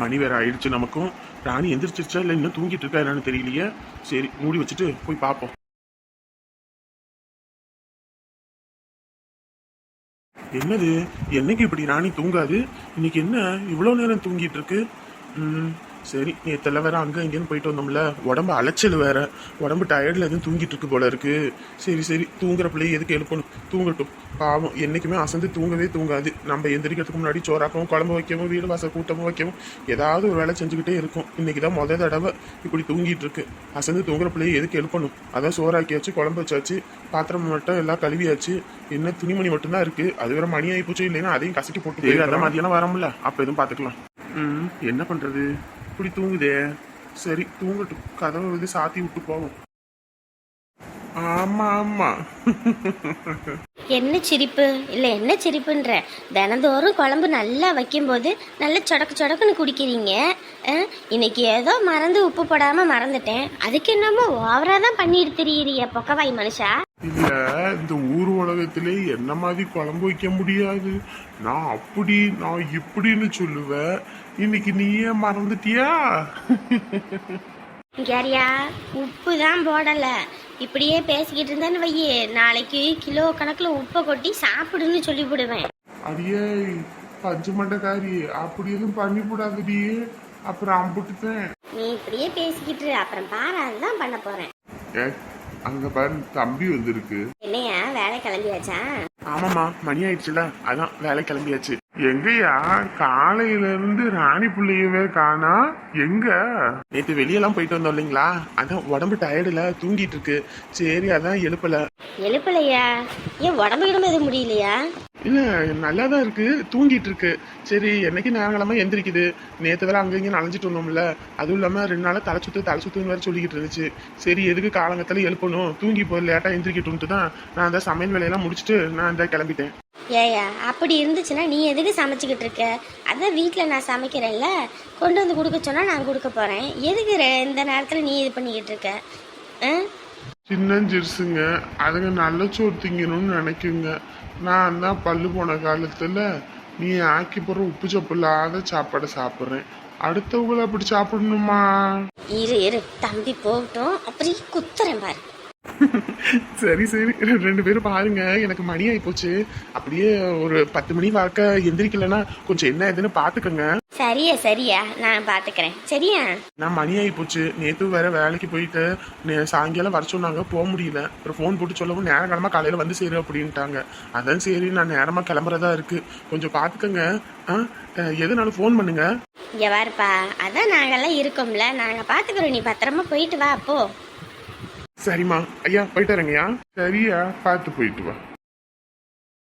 மணி வேற ஆயிடுச்சு நமக்கும். ராணி எந்திரிச்சிருச்சா இல்லை இன்னும் தூங்கிட்டு இருக்கா என்னன்னு தெரியலையே. சரி மூடி வச்சுட்டு போய் பார்ப்போம். என்னது, என்னைக்கு இப்படி ராணி தூங்காது? இன்னைக்கு என்ன இவ்வளோ நேரம் தூங்கிட்டு இருக்கு? சரி, நேத்தெல்லாம் வேற அங்கே இங்கேன்னு போயிட்டு வந்தோம்ல, உடம்பு அலைச்சல் வேற, உடம்பு டயர்டில் எதுவும் தூங்கிட்டு இருக்கு போல இருக்கு. சரி சரி, தூங்குற பிள்ளையை எதுக்கு எழுப்பணும், தூங்கட்டும். பாவம் என்னைக்குமே அசந்து தூங்கவே தூங்காது. நம்ம எந்திரிக்கிறதுக்கு முன்னாடி சோறாக்கவும் குழம்பு வைக்கவும் வீடு வாசல் கூட்டமும் வைக்கவும் ஏதாவது ஒரு வேலை செஞ்சுக்கிட்டே இருக்கும். இன்னைக்கு தான் முதல் தடவை இப்படி தூங்கிட்டு இருக்கு. அசந்து தூங்குற பிள்ளையை எதுக்கு எழுப்பணும்? அதான் சோறாக்கியாச்சு, குழம்பு வச்சாச்சு, பாத்திரம் மட்டும் எல்லாம் கழுவியாச்சு. என்ன துணிமணி மட்டும்தான் இருக்கு. அது வேற மணி ஆகி போச்சு. இல்லைன்னா அதையும் கசக்கி போட்டு அதான் மதியானம் வரோம்ல, அப்போ எதுவும் பார்த்துக்கலாம். என்ன பண்றது, இப்படி தூங்குதே. சரி தூங்கட்டும், கதவை வந்து சாத்தி விட்டு போவோம். ஆமா ஆமா. என்ன சிரிப்பு இல்லை, என்ன சிரிப்புன்ற? தினந்தோறும் குழம்பு நல்லா வைக்கும்போது நல்லா சொடக்கு சொடக்குன்னு குடிக்கிறீங்க. இன்னைக்கு ஏதோ மறந்து உப்பு போடாம மறந்துட்டேன், அதுக்கு என்னமோ ஓவரா தான் பண்ணிட்டு திரியிறிய பொக்கவாய் மனுஷா. இல்ல, இந்த ஊர் உலகத்திலே என்ன மாதிரி குழம்பு வைக்க முடியாது. நான் அப்படி நான் இப்படின்னு சொல்லுவேன். இன்னைக்கு நீயே மறந்துட்டியா? யாரியா, உப்பு தான் போடல, இப்படியே பேசிக்கிட்டு இருந்தேன்னு வையே, நாளைக்கு கிலோ கணக்குல உப்பை கொட்டி சாப்பிடுன்னு சொல்லி விடுவேன். அடியே பஞ்சு மண்டக்காரி, அப்படி எதுவும் பண்ணி போடாதடி, அப்புறம் அம்புட்டுட்டேன். நீ இப்படியே பேசிக்கிட்டு அப்புறம் பாரு, அதுதான் பண்ண போறேன். அங்க பாரு, தம்பி வந்திருக்கு. என்னையா வேலை கிளம்பியாச்சா? ஆமாமா, மணி ஆயிடுச்சுல, அதான் வேலை கிளம்பியாச்சு. எங்கயா காலையில இருந்து ராணி பிள்ளையவே காணா? எங்க? நேற்று வெளியெல்லாம் போயிட்டு வந்தோம் இல்லைங்களா, அதான் உடம்பு டயர்டுல தூங்கிட்டு இருக்கு. சரி அதான் எழுப்பலையா? ஏன் உடம்பு கிடம்பு எதுவும் முடியலையா? இல்ல, நல்லாதான் இருக்கு, தூங்கிட்டு இருக்கு. சரி என்னைக்கு நேரங்களமா எந்திரிக்குது. நேற்று வேற அங்க இங்கே நனைஞ்சிட்டு வந்தோம்ல, அதுவும் இல்லாம 2 நாளா தலை சுத்துன்னு வேற சொல்லிக்கிட்டு இருந்துச்சு. சரி எதுக்கு காலங்கத்துல எழுப்பணும், தூங்கி போய் லேட்டா எந்திரிக்கிட்டு தான் நான் அந்த சமையல் வேலையெல்லாம் முடிச்சுட்டு நான் இந்த கிளம்பிட்டேன். ஏயா அப்படி இருந்துச்சுன்னா நீ எதுக்கு சமைச்சுக்கிட்டு இருக்க? அதான் வீட்டில் நான் சமைக்கிறேன்ல, கொண்டு வந்து கொடுக்க சொன்னா நான் கொடுக்க போறேன். எதுக்கு இந்த நேரத்தில் நீ இது பண்ணிக்கிட்டு இருக்க? சின்னஞ்சிருசுங்க, அதுங்க நல்ல சோறு திங்கணும்னு நினைக்குங்க. நான் தான் பல்லு போன காலத்துல நீ ஆக்கி போற உப்பு சப்பு இல்லாத சாப்பாடை சாப்பிட்றேன். அடுத்தவங்களை அப்படி சாப்பிடணுமா? இரு தம்பி போகட்டும், அப்படி குத்துறேன் பாரு. சரி சரி, 2 பேரும் பாருங்க, எனக்கு மணி ஆகி போச்சு. அப்படியே ஒரு 10 மணி வாக்க எந்திரிக்கலன்னா கொஞ்சம் என்ன ஏதுன்னு பாத்துக்கோங்க. சரியா நான் பாத்துக்கிறேன். சரியா? நான் மணி ஆகி போச்சு. நேத்து வேற வேலைக்கு போயிட்டு சாயங்காலம் வர சொன்னாங்க, போக முடியல. அப்புறம் ஃபோன் போட்டு சொல்லவும் நேரமா காலையில வந்து சேரு அப்படின்ட்டாங்க. அதான் சரி நான் நேரமா கிளம்புறதா இருக்கு, கொஞ்சம் பாத்துக்கோங்க. எதுனாலும் ஃபோன் பண்ணுங்க. இங்க வாருப்பா, அதான் நாங்கெல்லாம் இருக்கோம்ல, நாங்க பாத்துக்கிறோம். நீ பத்திரமா போயிட்டு வா. அப்போ சரிம்மா. ஐயா போயிட்டு வரேங்கய்யா. சரியா, பார்த்து போயிட்டு வா.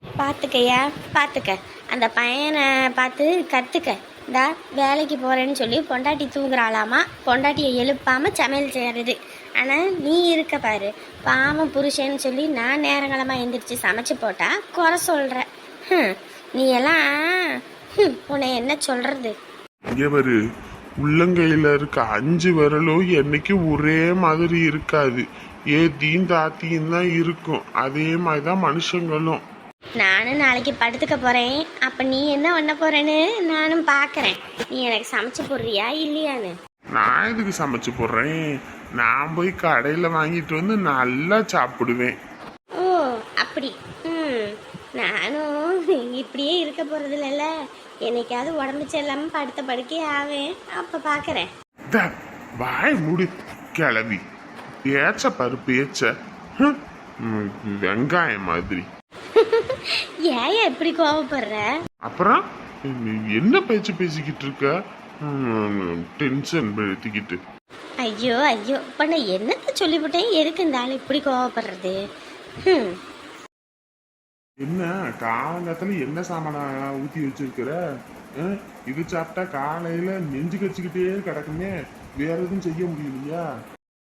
பாத்துக்கய்யா, பாத்துக்க. அந்த பையனை பார்த்து கத்துக்க. இந்தா வேலைக்கு போறேன்னு சொல்லி பொண்டாட்டி தூங்குறாளாமா, பொண்டாட்டியை எழுப்பாம சமையல் செய்யறது. ஆனா நீ இருக்க பாரு, பாவம் புருஷன்னு சொல்லி நான் நேரங்களமா எந்திரிச்சு சமைச்சு போட்டா குறை சொல்ற. நீ எல்லாம் உன்னை என்ன சொல்றது? இவரு உள்ளங்கையில இருக்க 5 விரலும் என்னைக்கு ஒரே மாதிரி இருக்காது, ஏத்தியும் தாத்தியும் தான் இருக்கும். அதே மாதிரிதான் மனுஷங்களும். நானும் நாளைக்கு படுத்துக்க போறேன். அப்ப நீ என்ன பண்ண போறேன்னு நானும் பாக்குறேன். நீ எனக்கு சமைச்சு போடுறியா இல்லையான்னு? நான் எதுக்கு சமைச்சு போடுறேன்? நான் போய் கடையில வாங்கிட்டு வந்து நல்லா சாப்பிடுவேன். ஓ அப்படி. நானும் இப்படியே இருக்க போறது இல்லைல்ல, என்னைக்காவது உடம்பு சரியில்லாம படுத்த படுக்கே ஆவேன், அப்ப பாக்குறேன். வாய் மூடு கிளவி, பேச்ச பாரு பேச்ச, வெங்காயம் மாதிரி. ஏன் எப்படி கோவப்படுற? அப்புறம் என்ன பேச்சு பேசிக்கிட்டு இருக்க? டென்ஷன் எடுத்துக்கிட்டு. ஐயோ இப்ப நான் என்னத்த சொல்லிவிட்டேன், எதுக்கு இந்த ஆள் இப்படி கோவப்படுறது? என்ன காலங்கத்துல என்ன சாமான ஊத்தி வச்சிருக்கிற? இது சாப்பிட்டா காலையில நெஞ்சு கச்சிக்கிட்டே கிடக்குமே, வேற எதுவும் செய்ய முடியலையா?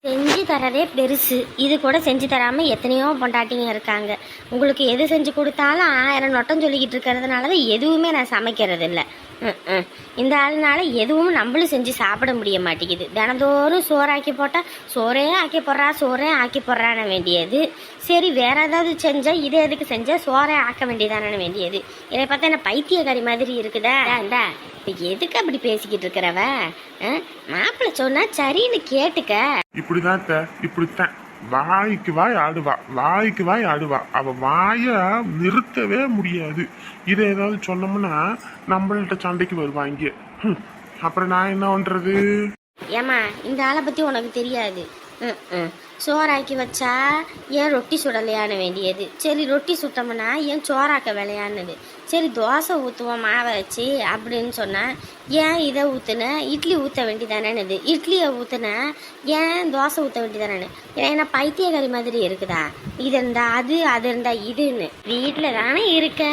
செஞ்சு தரதே பெருசு, இது கூட செஞ்சு தராம எத்தனையோ பொண்டாட்டிங்க இருக்காங்க. உங்களுக்கு எது செஞ்சு கொடுத்தாலும் 1000 நொட்டம் சொல்லிக்கிட்டு இருக்கிறதுனால தான் எதுவுமே நான் சமைக்கிறது இல்லை. இந்த ஆளுனால எதுவும் நம்மளும் செஞ்சு சாப்பிட முடிய மாட்டேங்குது. தினந்தோறும் சோறாக்கி போட்டால் சோறே ஆக்கி போடுறான வேண்டியது. சரி வேற ஏதாவது செஞ்சால் இதை எதுக்கு செஞ்சால் சோறே ஆக்க வேண்டியதான வேண்டியது. இதை பார்த்தா என்ன பைத்தியக்காரி மாதிரி இருக்குதா? இந்தா இப்போ எதுக்கு அப்படி பேசிக்கிட்டு இருக்கிறவ? மாப்பிள்ளை சொன்னா சரின்னு கேட்டுக்க. இப்படிதான் இப்படித்தான் வாய்க்கு வாய் ஆடுவா. அவ வாய நிறுத்தவே முடியாது. இதை ஏதாவது சொன்னோம்னா நம்மள்ட்ட சண்டைக்கு வருவாங்க. அப்புறம் நான் என்ன பண்றது? ஏமா இந்த ஆளை பத்தி உனக்கு தெரியாது. சோறாக்கி வச்சா ஏன் ரொட்டி சுடலையான வேண்டியது. சரி ரொட்டி சுட்டோம்னா ஏன் சோறாக்க விளையாடுனது. சரி தோசை ஊற்றுவோம் மாவை வச்சு அப்படின்னு சொன்னால் ஏன் இதை ஊற்றுன இட்லி ஊற்ற வேண்டியதானது. இட்லியை ஊற்றுன ஏன் தோசை ஊற்ற வேண்டியதானு. ஏன்னா பைத்தியக்காரி மாதிரி இருக்குதா? இது இருந்தா அது இருந்தா இதுன்னு வீட்டில் தானே இருக்க.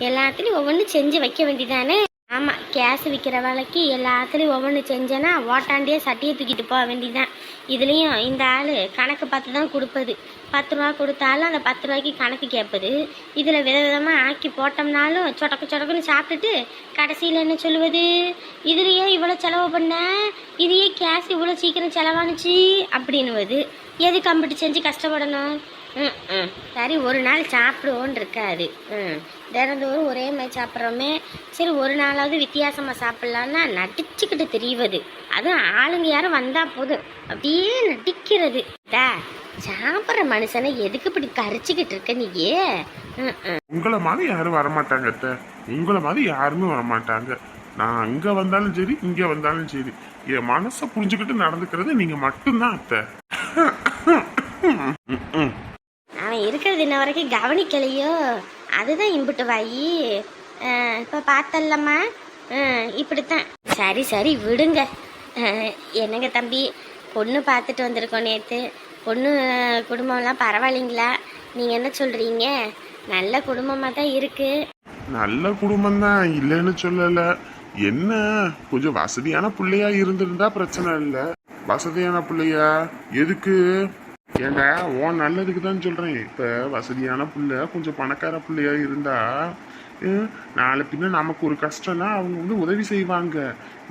எல்லாத்துலேயும் ஒவ்வொன்றும் செஞ்சு வைக்க வேண்டியதானே. ஆமாம் கேஸ் விற்கிற வேலைக்கு எல்லாத்துலேயும் ஒவ்வொன்று செஞ்சேன்னா ஓட்டாண்டியே சட்டியை தூக்கிட்டு போக வேண்டியதான். இதுலேயும் இந்த ஆள் கணக்கு பார்த்து தான் கொடுப்பது. 10 ரூபா கொடுத்தாலும் அந்த 10 ரூபாய்க்கு கணக்கு கேட்பது. இதில் விதவிதமாக ஆக்கி போட்டோம்னாலும் சொடக்குன்னு சாப்பிட்டுட்டு கடைசியில் என்ன சொல்லுவது? இதுலேயே இவ்வளோ செலவு பண்ண, இதையே கேஸ் இவ்வளோ சீக்கிரம் செலவானுச்சு அப்படின்னுவது. எது கம்பிட்டு செஞ்சு கஷ்டப்படணும்? சரி ஒரு நாள் சாப்பிடுவோன்னு இருக்காது. தினந்தோறும் ஒரே மாதிரி சாப்பிட்றோமே, சரி ஒரு நாளாவது வித்தியாசமாக சாப்பிட்லான்னா நடிச்சுக்கிட்டு தெரியுவது. அதுவும் ஆளுங்க யாரும் வந்தால் போதும் அப்படியே நடிக்கிறது. சாப்பிட்ற மனுஷனை எதுக்கு இப்படி கரிச்சிக்கிட்டு இருக்க நீயே? உங்களை மாதிரி யாரும் வரமாட்டாங்க அத்தை. உங்களை மாதிரி யாருமே வரமாட்டாங்க. நான் அங்க வந்தாலும் சரி இங்க வந்தாலும் சரி என் மனசை புரிஞ்சுக்கிட்டு நடந்துக்கிறது நீங்க மட்டும்தான் அத்தை. அவன் இருக்கிறது இன்ன வரைக்கும் கவனிக்கலையோ, அதுதான் இம்புட்டு வாயி. இப்போ பார்த்தல்லம்மா இப்படித்தான். சரி விடுங்க. என்னங்க தம்பி, பொண்ணு பார்த்துட்டு வந்திருக்கோம் நேற்று. பொண்ணு குடும்பம்லாம் பரவாயில்லைங்களா? நீங்கள் என்ன சொல்கிறீங்க? நல்ல குடும்பமாக தான் இருக்குது. நல்ல குடும்பம் தான், இல்லைன்னு சொல்லல. என்ன கொஞ்சம் வசதியான பிள்ளையா இருந்திருந்தா பிரச்சனை இல்லை. வசதியான பிள்ளையா எதுக்கு? ஏங்க உன் நல்லதுக்கு தான் சொல்றேன். இப்ப வசதியான பிள்ளை கொஞ்சம் பணக்கார பிள்ளையா இருந்தா நாளை பின்ன நமக்கு ஒரு கஷ்டம்னா அவங்க உதவி செய்வாங்க.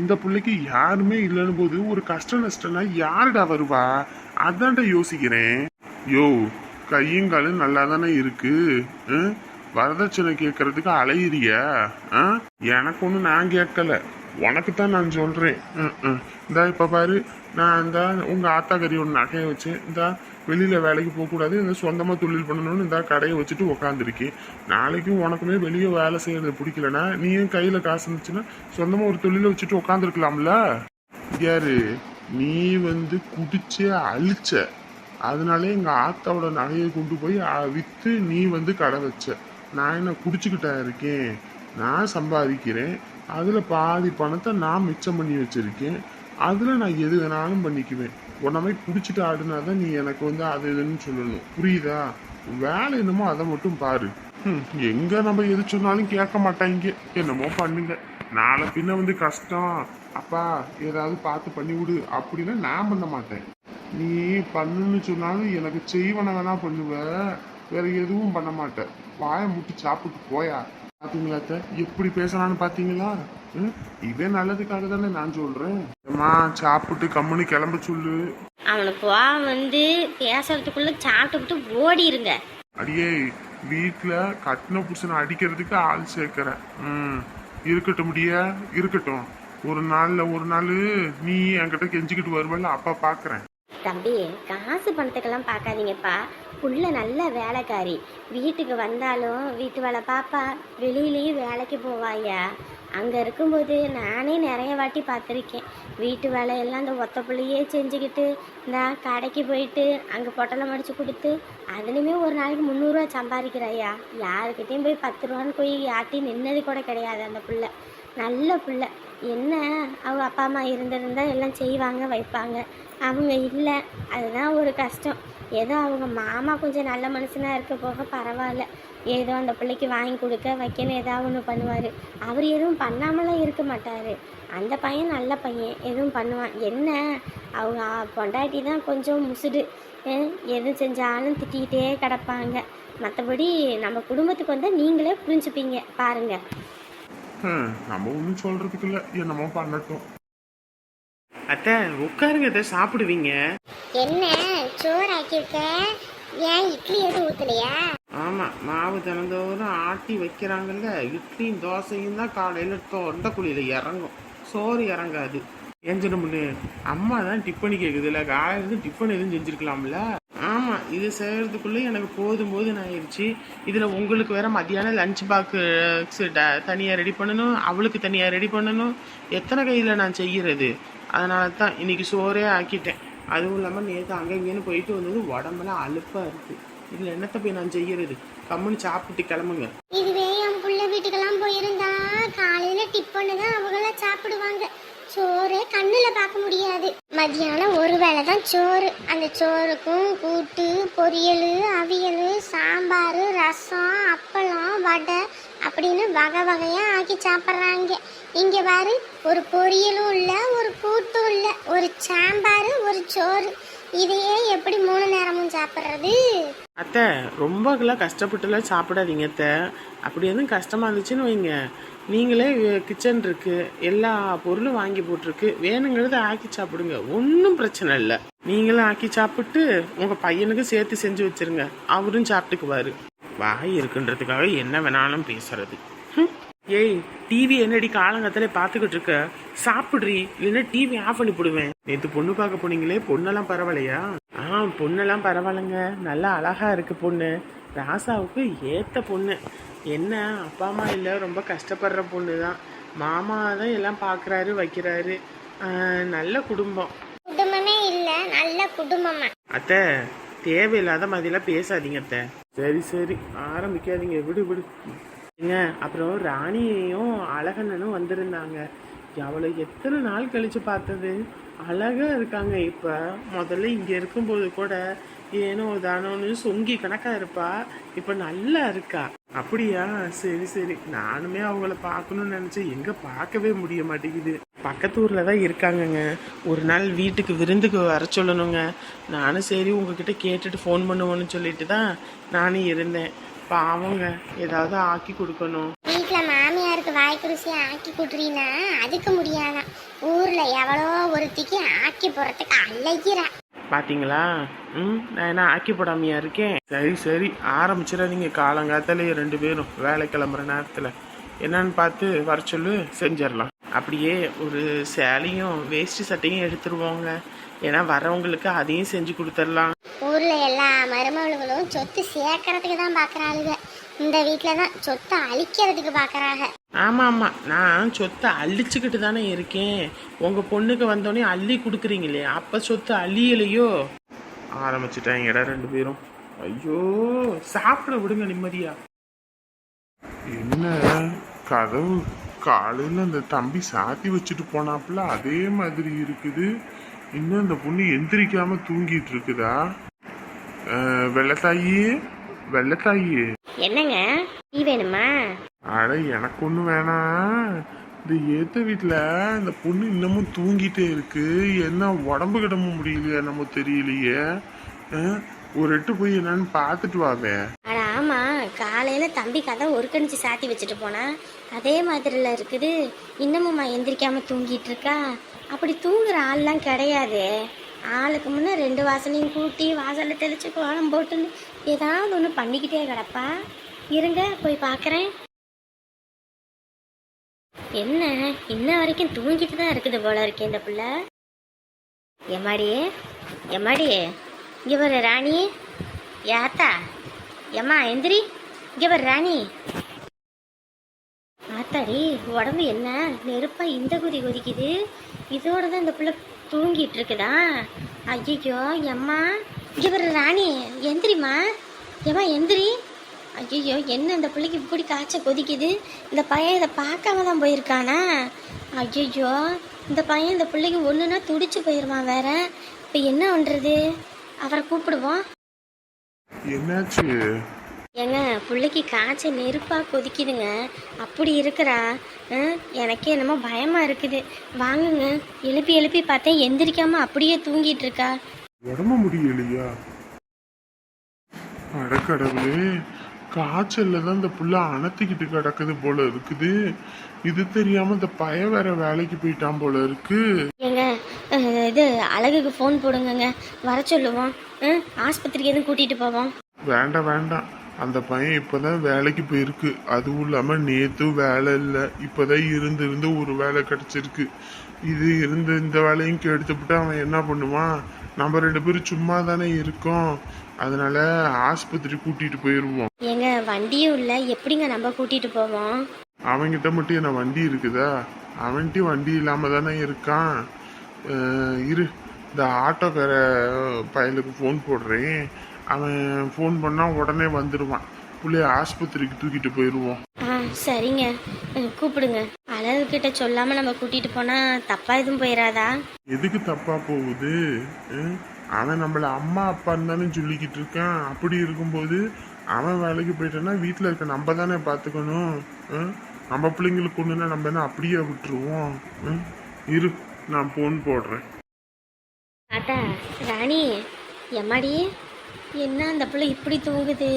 இந்த பிள்ளைக்கு யாருமே இல்லைன்னு போது ஒரு கஷ்ட நஷ்டம்னா யாருடா வருவா? அதான்டா யோசிக்கிறேன். யோ கையும் காலும் நல்லா தானே இருக்கு. வரதட்சணை கேட்கறதுக்கு அலையிறியா? எனக்கு ஒன்றும் நான் கேட்கல, உனக்கு தான் நான் சொல்றேன். இந்தா இப்ப பாரு, நான் இந்த உங்க ஆத்தாக்கறி ஒன்று நகையை வச்சு இந்த வெளியில வேலைக்கு போகக்கூடாது, இந்த சொந்தமா தொழில் பண்ணணும்னு இந்த கடையை வச்சுட்டு உக்காந்துருக்கேன். நாளைக்கும் உனக்குமே வெளியே வேலை செய்யறது பிடிக்கலன்னா நீயும் கையில காசு இருந்துச்சுன்னா சொந்தமா ஒரு தொழில வச்சுட்டு உக்காந்துருக்கலாம்ல. யாரு நீ குடிச்சே அழிச்ச, அதனாலே எங்க ஆத்தாவோட நகையை கொண்டு போய் வித்து நீ கடை வச்ச. நான் என்ன குடிச்சுக்கிட்டா இருக்கேன்? நான் சம்பாதிக்கிறேன், அதுல பாதி பணத்தை நான் மிச்சம் பண்ணி வச்சிருக்கேன். அதுல நான் எது வேணாலும் பண்ணிக்குவேன். உடனே குடிச்சிட்டு ஆடுனாதான் நீ எனக்கு அது இதுன்னு சொல்லணும், புரியுதா? வேலை என்னமோ அதை மட்டும் பாரு. எங்க நம்ம எது சொன்னாலும் கேட்க மாட்டாங்க. என்னமோ பண்ணுங்க. நாளை பின்ன கஷ்டம், அப்பா ஏதாவது பார்த்து பண்ணி விடு அப்படின்னா நான் பண்ண மாட்டேன். நீ பண்ணுன்னு சொன்னாலும் எனக்கு செய்வன வேணா பண்ணுவ, வேற எதுவும் பண்ண மாட்டேன். வாயை முட்டி சாப்பிட்டு போயா. பாத்தீங்களா எப்படி பேசலான்னு பாத்தீங்களா? இவன் நல்லதுக்காக தானே நான் சொல்றேன். சாப்பிட்டு கம்முன்னு கிளம்ப சொல்லு. அவனுக்கு பேசுறதுக்குள்ள சாப்பிட்டுக்கிட்டு ஓடிருங்க. அடியே வீட்டுல கட்டின புருஷனை அடிக்கிறதுக்கு ஆள் சேர்க்கிறேன். இருக்கட்டும் முடியா இருக்கட்டும். ஒரு நாள் நீ என்கிட்ட கெஞ்சிக்கிட்டு வருவல்ல, அப்பா பாக்குறேன். தம்பி காசு பணத்துக்கெல்லாம் பார்க்காதீங்கப்பா. புள்ள நல்ல வேலைக்காரி. வீட்டுக்கு வந்தாலும் வீட்டு வேலை பாப்பா, வெளியிலேயும் வேலைக்கு போவாயா. அங்கே இருக்கும்போது நானே நிறைய வாட்டி பார்த்துருக்கேன். வீட்டு வேலையெல்லாம் அந்த ஒத்த பிள்ளையே செஞ்சுக்கிட்டு இந்த கடைக்கு போயிட்டு அங்கே பொட்டலை மடித்து கொடுத்து அதுலேயுமே ஒரு நாளைக்கு 300 ரூபா சம்பாதிக்கிறாயா. யாருக்கிட்டையும் போய் 10 ரூபான்னு போய் யாட்டி நின்னது கூட கிடையாது. அந்த பிள்ளை நல்ல பிள்ளை. என்ன அவங்க அப்பா அம்மா இருந்திருந்தால் எல்லாம் செய்வாங்க வைப்பாங்க. அவங்க இல்லை, அதுதான் ஒரு கஷ்டம். ஏதோ அவங்க மாமா கொஞ்சம் நல்ல மனுஷனாக இருக்க போக பரவாயில்ல. ஏதோ அந்த பிள்ளைக்கு வாங்கி கொடுக்க வைக்கணும் ஏதாவது ஒன்று பண்ணுவார். அவர் எதுவும் பண்ணாமலாம் இருக்க மாட்டார். அந்த பையன் நல்ல பையன், எதுவும் பண்ணுவான். என்ன அவங்க பொண்டாட்டி தான் கொஞ்சம் முசுடு, எது செஞ்சாலும் திட்டிக்கிட்டே கிடப்பாங்க. மற்றபடி நம்ம குடும்பத்துக்கு வந்தால் நீங்களே புரிஞ்சுப்பீங்க பாருங்க. நம்ம ஒன்றும் சொல்றதுக்கு இல்லை, என்னமோ பண்ணட்டும். அத்தை உட்காருங்க அத்தை, சாப்பிடுவீங்க. என்ன சோறு ஆக்கியிருக்க? ஏன் இட்லி எதுவும் ஊற்றலையா? ஆமா, மாவு தினந்தோறும் ஆட்டி வைக்கிறாங்கல்ல, இட்லியும் தோசையும் தான் காலையில தொண்டைக்குழியில இறங்கும், சோறு இறங்காது. ஏஞ்சன முன்னு அம்மா தான் டிஃபனி கேக்குதுல்ல, காலையில டிஃபன் எதுவும் செஞ்சிருக்கலாம்ல. ஆமா, இது செய்யறதுக்குள்ள எனக்கு போதும் ஆயிடுச்சு. இதுல உங்களுக்கு வேற மத்தியானம் லஞ்ச் பாக்ஸ் தனியா ரெடி பண்ணணும், அவளுக்கு தனியா ரெடி பண்ணணும். எத்தனை கையில நான் செய்யறது? அதனால தான் இன்னைக்கு சோறே ஆக்கிட்டேன். அதுவும் இல்லாமல் நேற்று அங்கே இங்கேன்னு போயிட்டு வந்தது உடம்பெல்லாம் அலுப்பாக இருக்குது. இதில் என்னத்தை போய் நான் செய்யறது? கம்முன்னு சாப்பிட்டு கிளம்புங்க. இதுவே என் புள்ள வீட்டுக்கெல்லாம் போயிருந்தா காலையில டிஃபனு தான் அவங்களாம் சாப்பிடுவாங்க. சோறு கண்ணுல பார்க்க முடியாது. மதியானம் ஒரு வேளை தான் சோறு. அந்த சோறுக்கும் கூட்டு, பொரியல், அவியல், சாம்பார், ரசம், அப்பளம், வடை அப்படின்னு வகை வகையா ஆக்கி சாப்பிட்றாங்க. இங்க பாரு, ஒரு பொரியலும் இல்ல, ஒரு கூட்டும் இல்ல, ஒரு சாம்பார், ஒரு சோறு. இதையே எப்படி 3 நேரமும் சாப்பிட்றது? அத்தை ரொம்பலாம் கஷ்டப்பட்டுலாம் சாப்பிடாதீங்க அத்தை. அப்படி எதுவும் கஷ்டமா இருந்துச்சுன்னு வைங்க, நீங்களே கிச்சன் இருக்கு, எல்லா பொருளும் வாங்கி போட்டிருக்கு, வேணுங்கிறத ஆக்கி சாப்பிடுங்க, ஒன்றும் பிரச்சனை இல்லை. நீங்களும் ஆக்கி சாப்பிட்டு உங்க பையனுக்கு சேர்த்து செஞ்சு வச்சிருங்க, அவரும் சாப்பிட்டுக்குவாரு. வாய் இருக்குன்றதுக்காக என்ன வேணாலும் பேசுறது. ஏய், டிவி என்னடி காலங்கத்திலே பார்த்துக்கிட்டு இருக்க? சாப்பிட்றி, இல்லைன்னா டிவி ஆஃப் பண்ணி போடுவேன். நேற்று பொண்ணு பார்க்க போனீங்களே, பொண்ணெல்லாம் பரவாயில்லையா? பொண்ணெல்லாம் பரவாயில்லைங்க, நல்லா அழகா இருக்கு பொண்ணு. ராசாவுக்கு ஏத்த பொண்ணு. என்ன அப்பா அம்மா இல்லை, ரொம்ப கஷ்டப்படுற பொண்ணு தான். மாமா தான் எல்லாம் பார்க்குறாரு வைக்கிறாரு. நல்ல குடும்பம். குடும்பமே இல்ல, நல்ல குடும்பமா. அத்தை தேவையில்லாத மாதிரிலாம் பேசாதீங்க அத்தை. சரி ஆரம்பிக்காதீங்க, விடு. ஏங்க, அப்புறம் ராணியையும் அழகண்ணனும் வந்திருந்தாங்க. அவளை எத்தனை நாள் கழிச்சு பார்த்தது. அழகா இருக்காங்க இப்ப. முதல்ல இங்க இருக்கும்போது கூட ஏனோ தானோன்னு சொங்கி கணக்கா இருப்பா, இப்ப நல்லா இருக்கா. அப்படியா? சரி, நானுமே அவங்கள பார்க்கணும்னு நினைச்சேன், எங்க பார்க்கவே முடிய மாட்டேங்குது. பக்கத்து ஊர்ல தான் இருக்காங்கங்க. ஒரு நாள் வீட்டுக்கு விருந்துக்கு வர சொல்லணுங்க. நானும் சரி உங்ககிட்ட கேட்டுட்டு ஃபோன் பண்ணுவோன்னு சொல்லிட்டு தான் நானும் இருந்தேன். பாவங்க, ஏதாவது ஆக்கி கொடுக்கணும். வீட்டுல மாமியாருக்கு வாய்க்கு ருசியா ஆக்கி கொடுறீன்னா அதுக்கு முடியாதான். ஊர்ல எவ்வளோ ஒருத்திக்கு ஆக்கி போறதுக்கு அலைகிறா. பாத்தீங்களா? நான் என்ன ஆக்கி போடாமையா இருக்கேன்? சரி ஆரம்பிச்சிடாதீங்க. காலங்காத்தாலே 2 பேரும் வேலை கிளம்புற நேரத்துல என்னன்னு பார்த்து வர சொல்லு, செஞ்சிடலாம். அப்படியே ஒரு சேலையும் வேஷ்டி சட்டையும் எடுத்துருவோங்க. ஏன்னா வரவங்களுக்கு அதையும் செஞ்சு கொடுத்துடலாம். ஊர்ல எல்லா மருமகளும் சொத்து சேர்க்கறதுக்கு தான் பாக்குறாளுங்க. இந்த வீட்டுல தான் சொத்தை அழிக்கிறதுக்கு பாக்குறாங்க. ஆமா, நான் சொத்தை அள்ளிச்சுக்கிட்டு தானே இருக்கேன். உங்க பொண்ணுக்கு வந்தோடனே அள்ளி கொடுக்குறீங்களே, அப்ப சொத்து அள்ளியலையோ? ஆரம்பிச்சுட்டாங்கடா 2 பேரும். ஐயோ, சாப்பிட விடுங்க நிம்மதியா. என்ன கதவு காலையில அந்த தம்பி சாத்தி வச்சுட்டு போனாப்புல அதே மாதிரி இருக்குது. இன்னும் அந்த பொண்ணு எந்திரிக்காம தூங்கிட்டு இருக்குதா? வெள்ளத்தாயி என்னங்க டீ வேணுமா? அட எனக்கு ஒண்ணு வேணாம். இந்த ஏத்த வீட்டுல இந்த பொண்ணு இன்னமும் தூங்கிட்டே இருக்கு. என்ன உடம்பு கிடம்ப முடியலையா நம்ம தெரியலையே. ஒரு எட்டு போய் என்னன்னு பாத்துட்டு வாவே. அட ஆமா, காலையில தம்பி கதை ஒரு கணிச்சு சாத்தி வச்சுட்டு போனா அதே மாதிரில இருக்குது. இன்னமும்மா எந்திரிக்காம தூங்கிட்டு இருக்கா. அப்படி தூங்குற ஆள்லாம் கிடையாது. ஆளுக்கு முன்னே 2 வாசலையும் கூட்டி வாசலில் தெளிச்சு கோலம் போட்டுன்னு ஏதாவது ஒன்று பண்ணிக்கிட்டே கிடப்பா. இருங்க போய் பார்க்குறேன். என்ன இன்ன வரைக்கும் தூங்கிட்டு தான் இருக்குது போல இருக்கேன் இந்த பிள்ளை. எம்மாடி இங்கே வர ராணி. யாத்தா எம்மா எந்திரி, இங்கே வர ராணி. ஆத்தாடி, உடம்பு என்ன நெருப்பா இந்த கொதிக்குது. இதோட தான் இந்த பிள்ளை தூங்கிட்டு இருக்குதா? ஐயோ எம்மா, இங்கே வர ராணி எந்திரிம்மா. ஏம்மா எந்திரி. ஐயோ, என்ன இந்த பிள்ளைக்கு இப்படி காய்ச்ச கொதிக்குது. இந்த பையன் இதை பார்க்காம தான் போயிருக்கானா? ஐயோ, இந்த பையன் இந்த பிள்ளைக்கு ஒன்றுனா துடிச்சு போயிடுவான் வேற. இப்போ என்ன பண்ணுறது? அவரை கூப்பிடுவோம். என்னாச்சு? ஏங்க பிள்ளைக்கு காய்ச்சல் நெருப்பாக கொதிக்குதுங்க. அப்படி இருக்கிறா. எனக்கே என்னமோ பயமாக இருக்குது. வாங்குங்க. எழுப்பி எழுப்பி பார்த்தேன், எந்திரிக்காம அப்படியே தூங்கிட்டு இருக்கா. உடம்பு முடியலையா? அடக்கடவுளே, காய்ச்சல்ல தான் இந்த புள்ள அணத்திக்கிட்டு கிடக்குது போல இருக்குது. இது தெரியாம இந்த பய வேற வேலைக்கு போயிட்டான் போல இருக்கு. ஏங்க இது அழகுக்கு ஃபோன் போடுங்கங்க, வர சொல்லுவோம். ஆஸ்பத்திரிக்கு எதுவும் கூட்டிகிட்டு போவோம். வேண்டாம் வேண்டாம், அந்த பையன் இப்பதான் வேலைக்கு போயிருக்கு. அதுவும் இல்லாம நேத்து வேலை இல்லை, இப்பதான் இருந்து ஒரு வேலை கிடைச்சிருக்கு. இது இருந்து இந்த வேலையும் கெடுத்துவிட்டு அவன் என்ன பண்ணுவான்? நம்ம 2 பேரும் சும்மா தானே இருக்கோம், அதனால ஆஸ்பத்திரி கூட்டிட்டு போயிருவோம். ஏங்க வண்டியும் இல்லை, எப்படிங்க நம்ம கூட்டிகிட்டு போவோம்? அவன்கிட்ட மட்டும் என்ன வண்டி இருக்குதா? அவன்கிட்ட வண்டி இல்லாம தானே இருக்கான். இரு, இந்த ஆட்டோக்கார பயலுக்கு ஃபோன் போடுறேன். அவன் ஃபோன் பண்ணா உடனே வந்துடுவான். புள்ளைய ஆஸ்பத்திரிக்கு தூக்கிட்டு போயிடுவோம். சரிங்க, கூப்பிடுங்க. அழகுக்கிட்ட சொல்லாம நம்ம கூட்டிட்டு போனா தப்பா எதுவும் போயிடாதா? எதுக்கு தப்பா போகுது? அவன் நம்மள அம்மா அப்பான்னு தானே சொல்லிக்கிட்டு இருக்கான். அப்படி இருக்கும்போது அவன் வேலைக்கு போயிட்டான்னா வீட்டில் இருக்க நம்ம தானே பார்த்துக்கணும். நம்ம பிள்ளைங்களுக்கு ஒன்றுனா நம்ம என்ன அப்படியே விட்டுருவோம்? இரு, நான் ஃபோன் போடுறேன். ஆட்டா ராணி, எம்மாடி என்ன அந்த பிள்ளை இப்படி தூங்குது?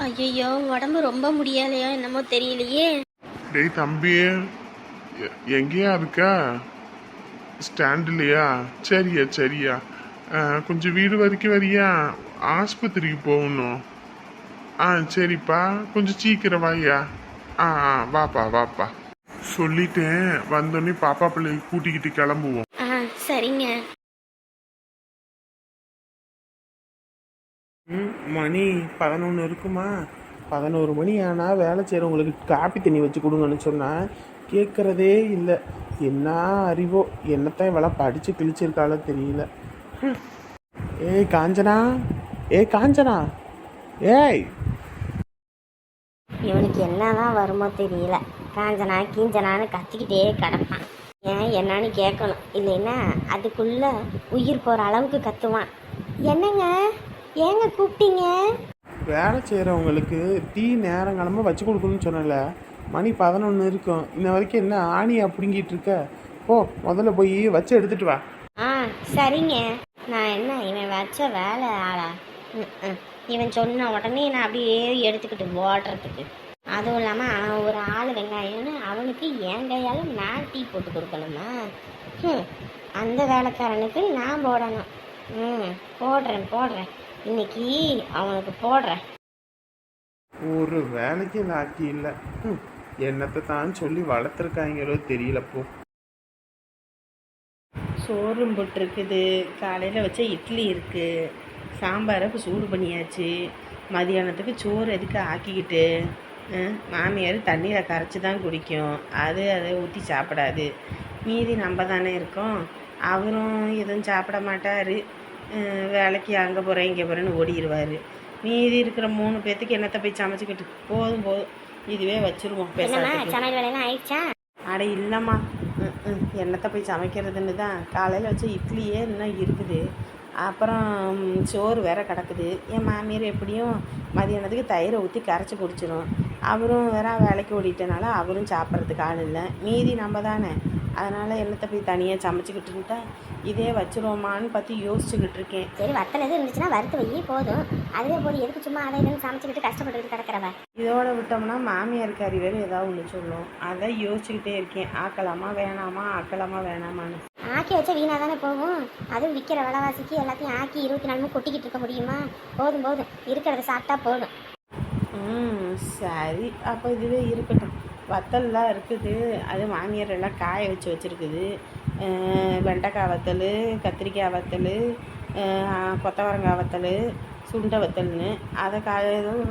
ஐயோ, உடம்பு ரொம்ப முடியலையோ என்னமோ தெரியலையே. டேய் தம்பி, எங்கேயா இருக்கா? ஸ்டாண்ட்லையா? சரியா சரியா, கொஞ்சம் வீடு வரைக்கும் வரியா? ஆஸ்பத்திரிக்கு போகணும். சரிப்பா, கொஞ்சம் சீக்கிரம் வாயா. வாப்பா வாப்பா. சொல்லிட்டேன், வந்தோடனே பாப்பா பிள்ளைய கூட்டிக்கிட்டு கிளம்புவோம். சரிங்க. மணி 11 இருக்குமா? 11 மணி ஆனால் வேலை செய்கிறவங்களுக்கு காப்பி தண்ணி வச்சு கொடுங்கன்னு சொன்னால் கேட்குறதே இல்லை. என்ன அறிவோ, என்னத்தான் இவளை படித்து கிழிச்சிருக்காளோ தெரியல. ஏய் காஞ்சனா, காஞ்சனா, ஏய். இவனுக்கு என்னதான் வருமோ தெரியல. காஞ்சனா கீஞ்சனான்னு கத்திக்கிட்டே கிடப்பான். ஏன் என்னன்னு கேட்கணும், இல்லைன்னா அதுக்குள்ள உயிர் போகிற அளவுக்கு கத்துவான். என்னங்க, ஏங்க கூப்பிட்டீங்க? வேலை செய்கிறவங்களுக்கு டீ நேரங்காலமாக வச்சு கொடுக்கணும்னு சொன்னல. மணி 11 இருக்கும். இன்ன வரைக்கும் என்ன ஆணியா பிடுங்கிட்டு இருக்க? போ, முதல்ல போய் வச்சு எடுத்துட்டு வா. சரிங்க. நான் என்ன இவன் வச்ச வேலை ஆளா? இவன் சொன்ன உடனே நான் அப்படியே எடுத்துக்கிட்டு ஓடுறதுக்கு. அதுவும் இல்லாமல் அவன் ஒரு ஆள் வெங்காயம்னு அவனுக்கு என் கையால் நான் டீ போட்டு கொடுக்கணுமா? அந்த வேலைக்காரனுக்கு நான் போடணும். போடுறேன் இன்னைக்கு அவனுக்கு போடுறேன். ஒரு வேலைக்கு லாக்கி இல்லை. என்னத்தை தான் சொல்லி வளர்த்துருக்காங்களோ தெரியலப்போ. சோறும் போட்டிருக்குது, காலையில் வச்ச இட்லி இருக்குது, சாம்பாரை இப்போ சூடு பண்ணியாச்சு. மதியானத்துக்கு சோறு எதுக்கு ஆக்கிக்கிட்டு? மாமியார் தண்ணியில் கரைச்சி தான் குடிக்கும், அதை ஊற்றி சாப்பிடாது. மீதி நம்ம தானே இருக்கோம். அவரும் எதுவும் சாப்பிட மாட்டார். வேலைக்கு அங்கே போகிறேன் இங்கே போகிறேன்னு ஓடிடுவார். மீதி இருக்கிற 3 பேர்த்துக்கு என்னத்தை போய் சமைச்சிக்கிட்டு? போதும் இதுவே வச்சுருவோம். சமையல் வேலையெல்லாம் ஆயிடுச்சா? அட இல்லைம்மா, என்னத்தை போய் சமைக்கிறதுன்னு தான். காலையில் வச்ச இட்லியே இன்னும் இருக்குது, அப்புறம் சோறு வேற கிடக்குது. என் மாமியார் எப்படியும் மதியானத்துக்கு தயிரை ஊற்றி கரைச்சி குடிச்சிடும். அவரும் வேற வேலைக்கு ஓடிட்டனால அவரும் சாப்பிட்றதுக்கு ஆள் இல்லை. மீதி நம்ம தானே, அதனால் என்னத்தை போய் தனியாக சமைச்சிக்கிட்டு இருந்தா இதே வச்சுருவோமான்னு பார்த்து யோசிச்சுக்கிட்டு இருக்கேன். சரி, வத்தல் எதுவும் இருந்துச்சுன்னா வறுத்து வை போதும். அதுவே போது, எதுக்கு சும்மா அதை எதுவும் சமைச்சிக்கிட்டு கஷ்டப்பட்டு கிடக்கிறவ? இதோட விட்டோம்னா மாமியாருக்கு அறிவேறு ஏதாவது ஒன்று சொல்லும். அதை யோசிச்சுக்கிட்டே இருக்கேன். ஆக்கலாமா வேணாமான்னு. ஆக்கி வச்சா வீணாக தானே போகும். அதுவும் விற்கிற விலைவாசிக்கு எல்லாத்தையும் ஆக்கி 24 கொட்டிக்கிட்டு இருக்க முடியுமா? போதும் இருக்கிறத சாப்பிட்டா போதும். சரி, அப்போ இதுவே இருக்கட்டும். வத்தல்லாம் இருக்குது, அது மாமியார் எல்லாம் காய வச்சுருக்குது. வெண்டைக்காய் வத்தல், கத்திரிக்காய் வத்தல், கொத்தவரங்காய் வத்தல், சுண்டை வத்தல்னு அதை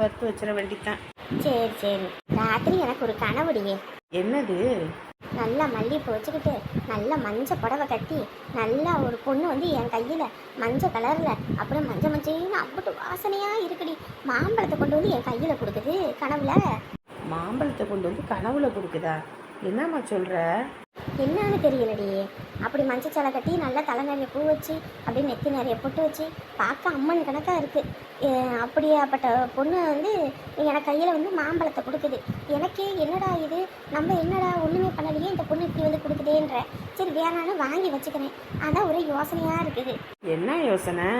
வறுத்து வச்சிட வேண்டித்தான். சரி, ராத்திரி எனக்கு ஒரு கனவுடியே. என்னது? நல்லா மல்லிகைப்பூ வச்சுக்கிட்டு நல்லா மஞ்சள் புடவை கட்டி நல்லா ஒரு பொண்ணு வந்து என் கையில் மஞ்சள் கலரில் அப்படியே மஞ்சள்னு அவ்வளோ வாசனையாக இருக்குடி. மாம்பழத்தை கொண்டு வந்து என் கையில் கொடுக்குது கனவுல. மாம்பழத்தை கொண்டு வந்து கனவுல கொடுக்குதா? என்னம்மா சொல்கிற? என்னன்னு தெரியலடி. அப்படி மஞ்சள் சேலை கட்டி நல்லா தலை நிறைய பூ வச்சு அப்படியே நெத்தி நிறைய பொட்டு வச்சு பார்க்க அம்மன் கணக்காக இருக்குது. அப்படியாப்பட்ட பொண்ணு வந்து எனக்கு கையில் வந்து மாம்பழத்தை கொடுக்குது. எனக்கே என்னடா இது, நம்ம என்னடா ஒன்றுமே பண்ணலையே, இந்த பொண்ணு இப்படி வந்து கொடுக்குதேன்ற. சரி வேணான்னு வாங்கி வச்சுக்கிறேன். அதான் ஒரே யோசனையாக இருக்குது. என்ன யோசனை?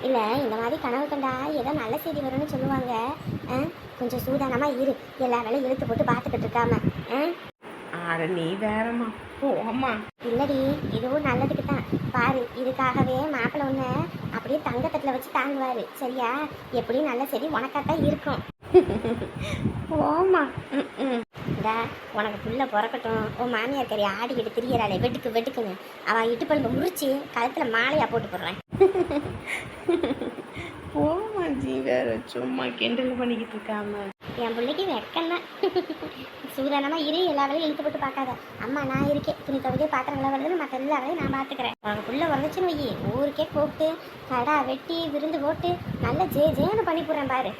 இல்லை, இந்த மாதிரி கனவு கண்டா ஏதோ நல்ல செய்தி வரும்னு சொல்லுவாங்க. கொஞ்சம் சூதானமாக இரு, எல்லா வேலையும் இழுத்து போட்டு பார்த்துக்கிட்டு இருக்காம. அட நீ வேறம்மா, போம்மா. இல்லடி, இதுவும் நல்லதுக்கு தான். பாரு, இதுக்காகவே மாப்பிள்ளை ஒன்று அப்படியே தங்கத்தட்டில் வச்சு தாங்குவார். சரியா? எப்படியும் நல்ல சரி உனக்காத்தான் இருக்கும். ஓமா. இந்தா உனக்கு புள்ள பிறக்கட்டும். உன் மாமியார் கறி ஆடிக்கிட்டு திரியறாளே வெட்டுக்கு வெட்டுக்குன்னு, அவள் இட்டுப்பழும்பு முறிச்சு கழுத்தில் மாலையாக போட்டு போடுறேன். போம்மா ஜி, வேற சும்மா கிண்டல் பண்ணிக்கிட்டு இருக்காம. என் பிள்ளைக்கு வெக்கம்தான். சூதானமாக இரு, எல்லா வேலையும் இழுத்து போட்டு பார்க்காத. அம்மா நான் இருக்கேன், துணி துவைக்க பாத்திரங்கள வருதுன்னு மற்ற எல்லா வேலையும் நான் பார்த்துக்கிறேன். உனக்கு புள்ள வந்துச்சுன்னு வை, ஊருக்கே கூப்பிட்டு கடா வெட்டி விருந்து போட்டு நல்ல ஜேன்னு பண்ணி போடுறேன் பாரு.